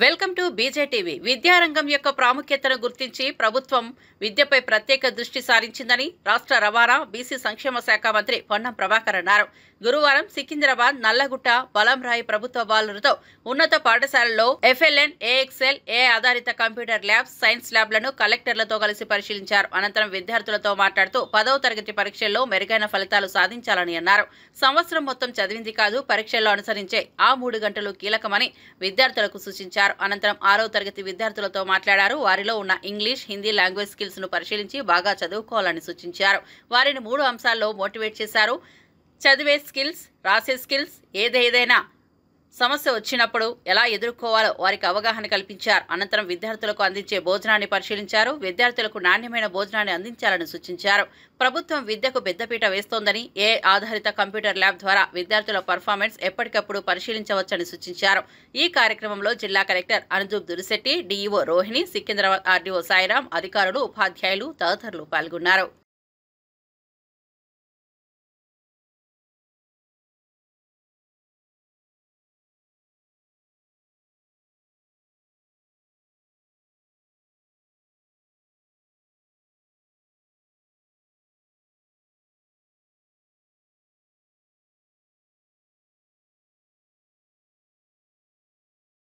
Welcome to బీజేటీవీ. విద్యారంగం యొక్క ప్రాముఖ్యతను గుర్తించి ప్రభుత్వం విద్యపై ప్రత్యేక దృష్టి సారించిందని రాష్ట్ర రవాణా బీసీ సంక్షేమ శాఖ మంత్రి పొన్నం ప్రభాకర్ అన్నారు. గురువారం సికింద్రాబాద్ నల్లగుట్ట బలంరాయి ప్రభుత్వ బాలులతో ఉన్నత పాఠశాలలో ఎఫ్ఎల్ఎన్, ఏఎక్స్ఎల్, ఏ ఆధారిత కంప్యూటర్ ల్యాబ్స్, సైన్స్ ల్యాబ్లను కలెక్టర్లతో కలిసి పరిశీలించారు. అనంతరం విద్యార్థులతో మాట్లాడుతూ 10వ తరగతి పరీక్షల్లో మెరుగైన ఫలితాలు సాధించాలని అన్నారు. సంవత్సరం మొత్తం చదివింది కాదు, పరీక్షల్లో అనుసరించే ఆ 3 గంటలు కీలకమని విద్యార్థులకు సూచించారు. అనంతరం 6వ తరగతి విద్యార్థులతో మాట్లాడారు. వారిలో ఉన్న ఇంగ్లీష్, హిందీ లాంగ్వేజ్ స్కిల్స్ ను పరిశీలించి బాగా చదువుకోవాలని సూచించారు. వారిని 3 అంశాల్లో మోటివేట్ చేశారు. చదివే స్కిల్స్, రాసే స్కిల్స్, ఏదైనా సమస్య వచ్చినప్పుడు ఎలా ఎదుర్కోవాలో వారికి అవగాహన కల్పించారు. అనంతరం విద్యార్థులకు అందించే భోజనాన్ని పరిశీలించారు. విద్యార్థులకు నాణ్యమైన భోజనాన్ని అందించాలని సూచించారు. ప్రభుత్వం విద్యకు పెద్దపీట వేస్తోందని, ఏ ఆధారిత కంప్యూటర్ ల్యాబ్ ద్వారా విద్యార్థుల పర్ఫార్మెన్స్ ఎప్పటికప్పుడు పరిశీలించవచ్చని సూచించారు. ఈ కార్యక్రమంలో జిల్లా collector Anudeep Durishetty, DEO Rohini, Secunderabad RDO Sairam, అధికారులు, ఉపాధ్యాయులు తదితరులు పాల్గొన్నారు.